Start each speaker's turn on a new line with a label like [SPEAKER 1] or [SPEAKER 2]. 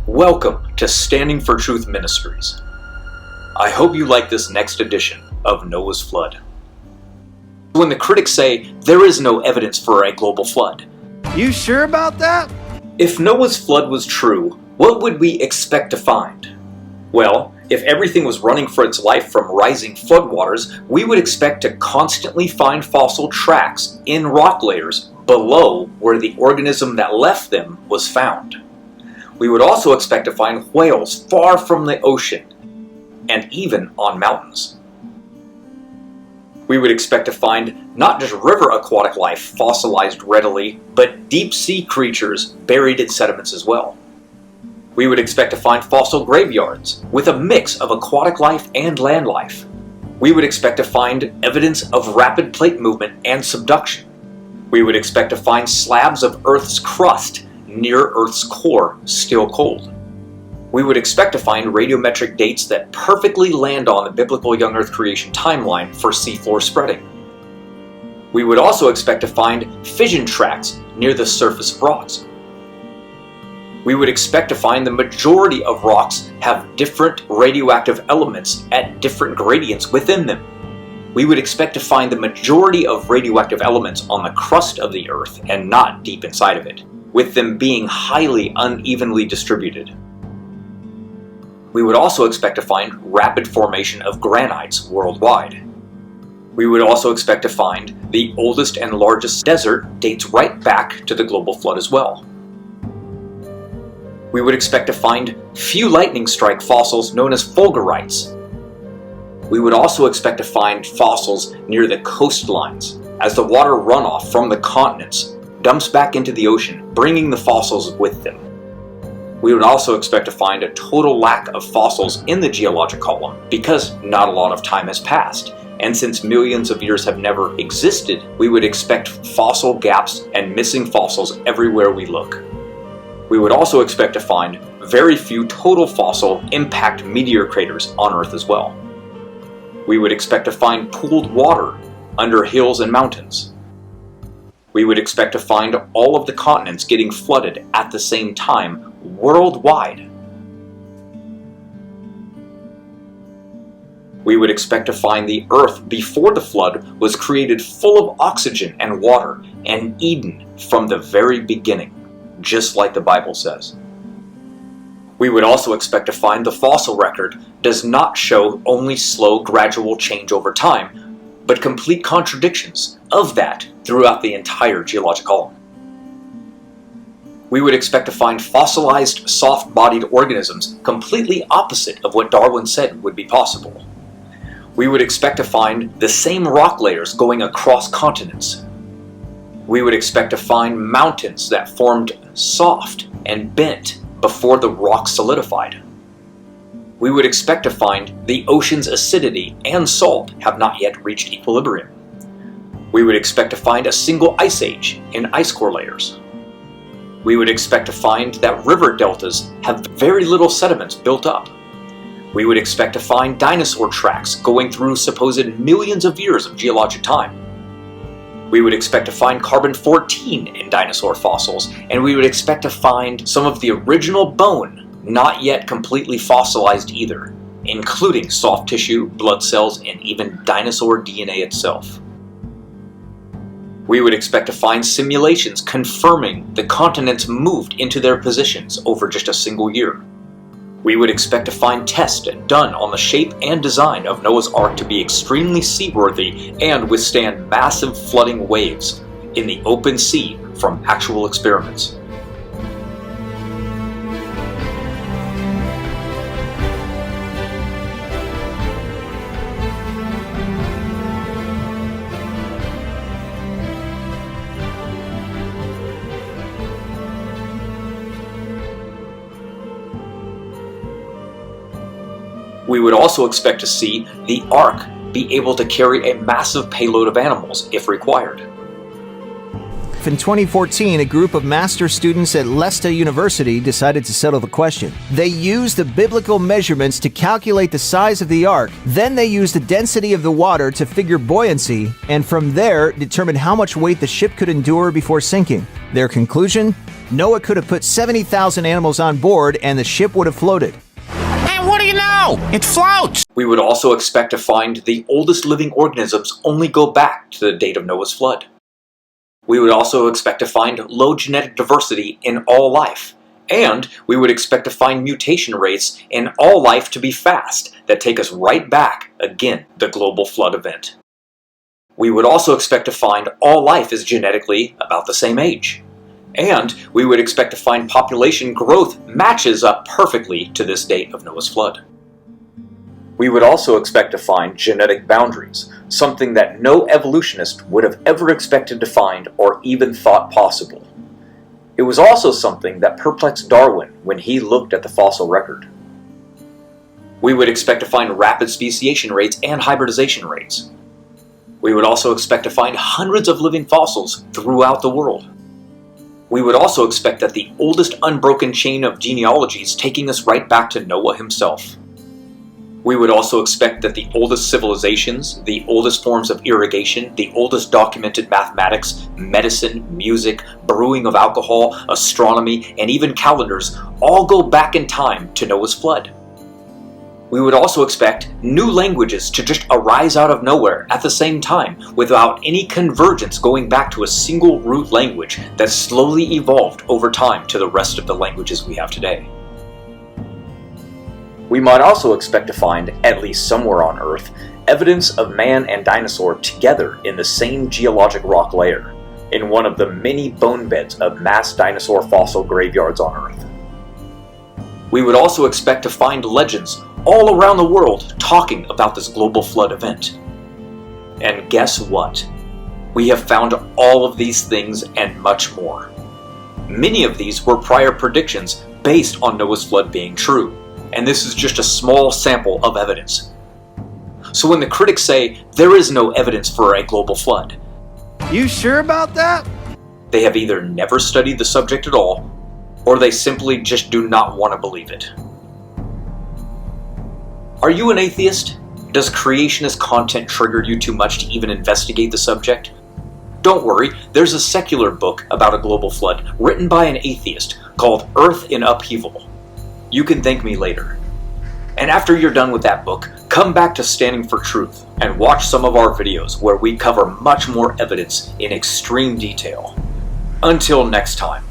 [SPEAKER 1] Welcome to Standing for Truth Ministries. I hope you like this next edition of Noah's Flood. When the critics say there is no evidence for a global flood,
[SPEAKER 2] you sure about that?
[SPEAKER 1] If Noah's flood was true, what would we expect to find? Well, if everything was running for its life from rising floodwaters, we would expect to constantly find fossil tracks in rock layers below where the organism that left them was found. We would also expect to find whales far from the ocean, and even on mountains. We would expect to find not just river aquatic life fossilized readily, but deep sea creatures buried in sediments as well. We would expect to find fossil graveyards with a mix of aquatic life and land life. We would expect to find evidence of rapid plate movement and subduction. We would expect to find slabs of Earth's crust near Earth's core still cold. We would expect to find radiometric dates that perfectly land on the biblical young Earth creation timeline for seafloor spreading. We would also expect to find fission tracks near the surface of rocks. We would expect to find the majority of rocks have different radioactive elements at different gradients within them. We would expect to find the majority of radioactive elements on the crust of the Earth and not deep inside of it, with them being highly unevenly distributed. We would also expect to find rapid formation of granites worldwide. We would also expect to find the oldest and largest desert dates right back to the global flood as well. We would expect to find few lightning strike fossils known as fulgurites. We would also expect to find fossils near the coastlines as the water runoff from the continents dumps back into the ocean, bringing the fossils with them. We would also expect to find a total lack of fossils in the geologic column because not a lot of time has passed, and since millions of years have never existed, we would expect fossil gaps and missing fossils everywhere we look. We would also expect to find very few total fossil impact meteor craters on Earth as well. We would expect to find pooled water under hills and mountains. We would expect to find all of the continents getting flooded at the same time worldwide. We would expect to find the Earth before the flood was created full of oxygen and water and Eden from the very beginning, just like the Bible says. We would also expect to find the fossil record does not show only slow, gradual change over time, but complete contradictions of that throughout the entire geologic column. We would expect to find fossilized, soft-bodied organisms completely opposite of what Darwin said would be possible. We would expect to find the same rock layers going across continents. We would expect to find mountains that formed soft and bent before the rock solidified. We would expect to find the ocean's acidity and salt have not yet reached equilibrium. We would expect to find a single ice age in ice core layers. We would expect to find that river deltas have very little sediments built up. We would expect to find dinosaur tracks going through supposed millions of years of geologic time. We would expect to find carbon-14 in dinosaur fossils, and we would expect to find some of the original bone not yet completely fossilized either, including soft tissue, blood cells, and even dinosaur DNA itself. We would expect to find simulations confirming the continents moved into their positions over just a single year. We would expect to find tests done on the shape and design of Noah's Ark to be extremely seaworthy and withstand massive flooding waves in the open sea from actual experiments. We would also expect to see the Ark be able to carry a massive payload of animals if required.
[SPEAKER 2] In 2014, a group of master students at Leicester University decided to settle the question. They used the biblical measurements to calculate the size of the ark. Then they used the density of the water to figure buoyancy, and from there determined how much weight the ship could endure before sinking. Their conclusion? Noah could have put 70,000 animals on board and the ship would have floated.
[SPEAKER 3] And what do you know? It floats!
[SPEAKER 1] We would also expect to find the oldest living organisms only go back to the date of Noah's flood. We would also expect to find low genetic diversity in all life. And we would expect to find mutation rates in all life to be fast, that take us right back, again, the global flood event. We would also expect to find all life is genetically about the same age. And we would expect to find population growth matches up perfectly to this date of Noah's flood. We would also expect to find genetic boundaries, something that no evolutionist would have ever expected to find or even thought possible. It was also something that perplexed Darwin when he looked at the fossil record. We would expect to find rapid speciation rates and hybridization rates. We would also expect to find hundreds of living fossils throughout the world. We would also expect that the oldest unbroken chain of genealogies taking us right back to Noah himself. We would also expect that the oldest civilizations, the oldest forms of irrigation, the oldest documented mathematics, medicine, music, brewing of alcohol, astronomy, and even calendars all go back in time to Noah's flood. We would also expect new languages to just arise out of nowhere at the same time, without any convergence going back to a single root language that slowly evolved over time to the rest of the languages we have today. We might also expect to find, at least somewhere on Earth, evidence of man and dinosaur together in the same geologic rock layer, in one of the many bone beds of mass dinosaur fossil graveyards on Earth. We would also expect to find legends all around the world talking about this global flood event. And guess what? We have found all of these things and much more. Many of these were prior predictions based on Noah's flood being true. And this is just a small sample of evidence. So when the critics say there is no evidence for a global flood,
[SPEAKER 2] You sure about that?
[SPEAKER 1] they have either never studied the subject at all, or they simply just do not want to believe it. Are you an atheist? Does creationist content trigger you too much to even investigate the subject? Don't worry, there's a secular book about a global flood written by an atheist called Earth in Upheaval. You can thank me later. And after you're done with that book, come back to Standing for Truth and watch some of our videos where we cover much more evidence in extreme detail. Until next time.